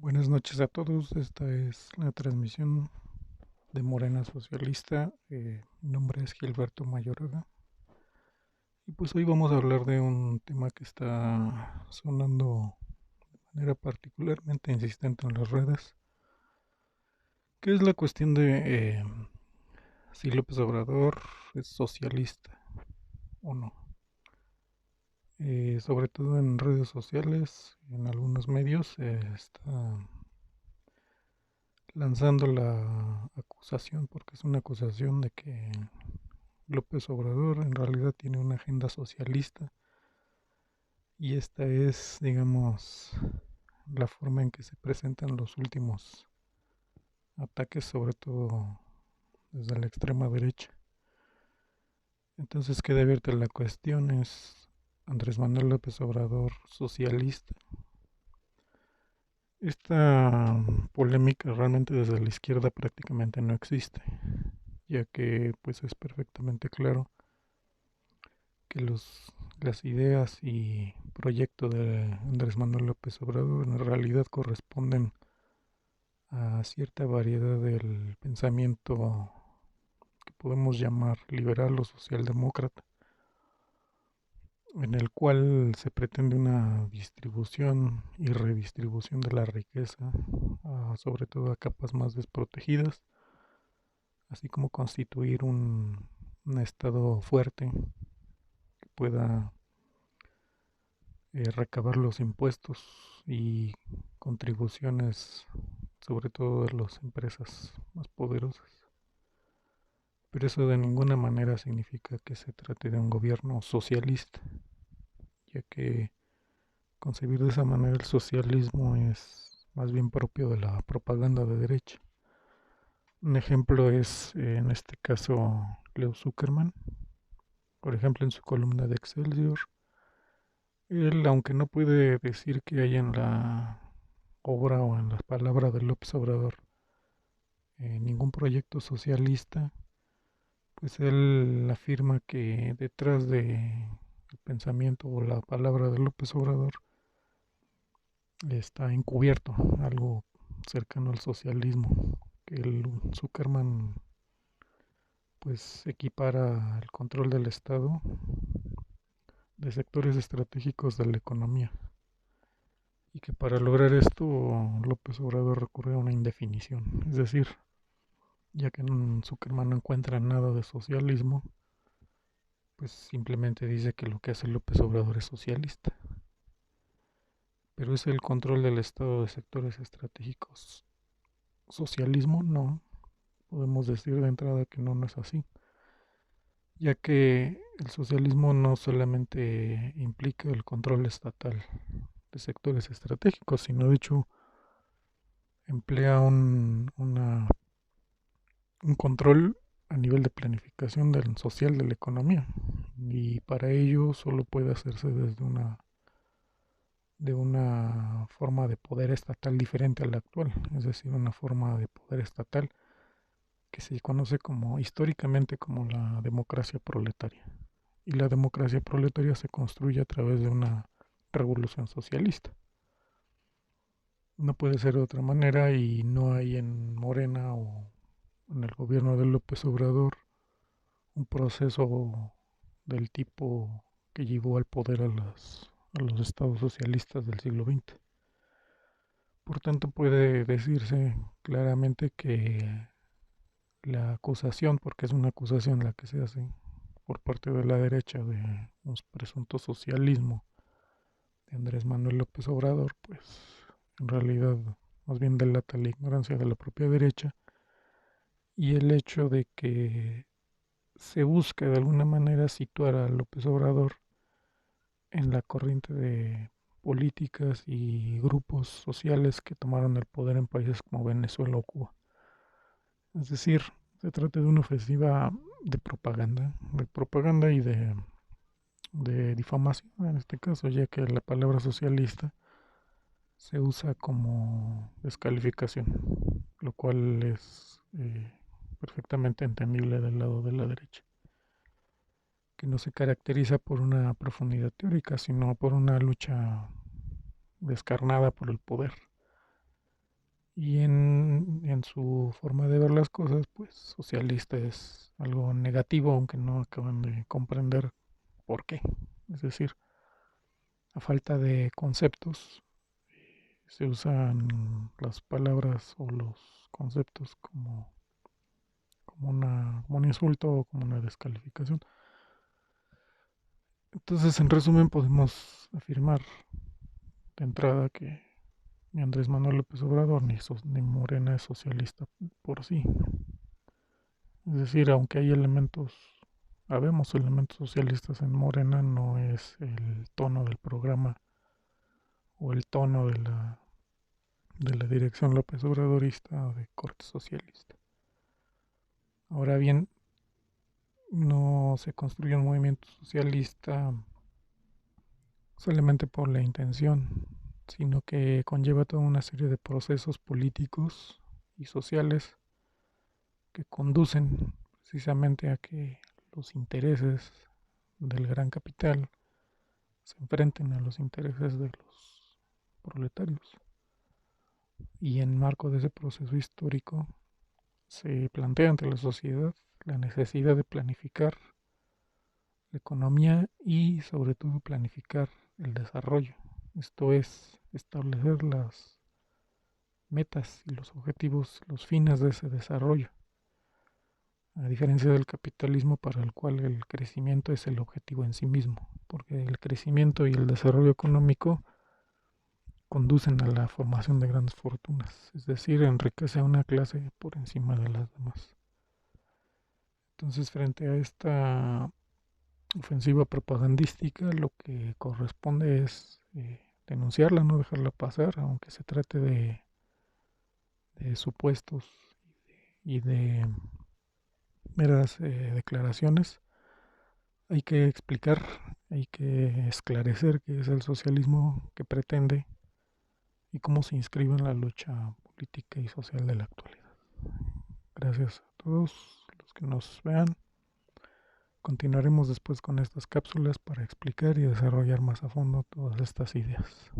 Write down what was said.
Buenas noches a todos, esta es la transmisión de Morena Socialista. Mi nombre es Gilberto Mayoraga y pues hoy vamos a hablar de un tema que está sonando de manera particularmente insistente en las redes, que es la cuestión de si López Obrador es socialista o no. Sobre todo en redes sociales, en algunos medios, se está lanzando la acusación, porque es una acusación de que López Obrador en realidad tiene una agenda socialista y esta es, digamos, la forma en que se presentan los últimos ataques, sobre todo desde la extrema derecha. Entonces queda abierta la cuestión, ¿es Andrés Manuel López Obrador socialista? Esta polémica realmente desde la izquierda prácticamente no existe, ya que pues es perfectamente claro que las ideas y proyectos de Andrés Manuel López Obrador en realidad corresponden a cierta variedad del pensamiento que podemos llamar liberal o socialdemócrata, en el cual se pretende una distribución y redistribución de la riqueza, sobre todo a capas más desprotegidas, así como constituir un Estado fuerte que pueda recabar los impuestos y contribuciones, sobre todo de las empresas más poderosas. Pero eso de ninguna manera significa que se trate de un gobierno socialista, ya que concebir de esa manera el socialismo es más bien propio de la propaganda de derecha. Un ejemplo es, en este caso, Leo Zuckerman, por ejemplo, en su columna de Excelsior. Él, aunque no puede decir que hay en la obra o en las palabras de López Obrador ningún proyecto socialista, pues él afirma que detrás de el pensamiento o la palabra de López Obrador está encubierto algo cercano al socialismo, que el Zuckerman pues equipara el control del Estado de sectores estratégicos de la economía y que para lograr esto López Obrador recurre a una indefinición, es decir, ya que en Zuckerman no encuentra nada de socialismo, pues simplemente dice que lo que hace López Obrador es socialista. Pero es el control del Estado de sectores estratégicos. Socialismo no, podemos decir de entrada que no es así, ya que el socialismo no solamente implica el control estatal de sectores estratégicos, sino de hecho emplea un control a nivel de planificación del social de la economía, y para ello solo puede hacerse desde una forma de poder estatal diferente a la actual, es decir, una forma de poder estatal que se conoce como históricamente como la democracia proletaria. Y la democracia proletaria se construye a través de una revolución socialista. No puede ser de otra manera y no hay en Morena o en el gobierno de López Obrador un proceso del tipo que llevó al poder a los estados socialistas del siglo XX. Por tanto, puede decirse claramente que la acusación, porque es una acusación la que se hace por parte de la derecha de un presunto socialismo de Andrés Manuel López Obrador, pues en realidad más bien delata la ignorancia de la propia derecha y el hecho de que se busca de alguna manera situar a López Obrador en la corriente de políticas y grupos sociales que tomaron el poder en países como Venezuela o Cuba. Es decir, se trata de una ofensiva de propaganda y de difamación en este caso, ya que la palabra socialista se usa como descalificación, lo cual es perfectamente entendible del lado de la derecha, que no se caracteriza por una profundidad teórica, sino por una lucha descarnada por el poder. Y en su forma de ver las cosas, pues socialista es algo negativo, aunque no acaban de comprender por qué. Es decir, a falta de conceptos, se usan las palabras o los conceptos como un insulto o como una descalificación. Entonces, en resumen, podemos afirmar de entrada que ni Andrés Manuel López Obrador ni Morena es socialista por sí. Es decir, aunque hay elementos, habemos elementos socialistas en Morena, no es el tono del programa o el tono de la dirección López Obradorista o de corte socialista. Ahora bien, no se construye un movimiento socialista solamente por la intención, sino que conlleva toda una serie de procesos políticos y sociales que conducen precisamente a que los intereses del gran capital se enfrenten a los intereses de los proletarios. Y en marco de ese proceso histórico se plantea ante la sociedad la necesidad de planificar la economía y sobre todo planificar el desarrollo. Esto es establecer las metas y los objetivos, los fines de ese desarrollo. A diferencia del capitalismo para el cual el crecimiento es el objetivo en sí mismo, porque el crecimiento y el desarrollo económico conducen a la formación de grandes fortunas, es decir, enriquece a una clase por encima de las demás. Entonces, frente a esta ofensiva propagandística, lo que corresponde es denunciarla, no dejarla pasar, aunque se trate de supuestos y de meras declaraciones. Hay que explicar, hay que esclarecer qué es el socialismo que pretende y cómo se inscribe en la lucha política y social de la actualidad. Gracias a todos los que nos vean. Continuaremos después con estas cápsulas para explicar y desarrollar más a fondo todas estas ideas.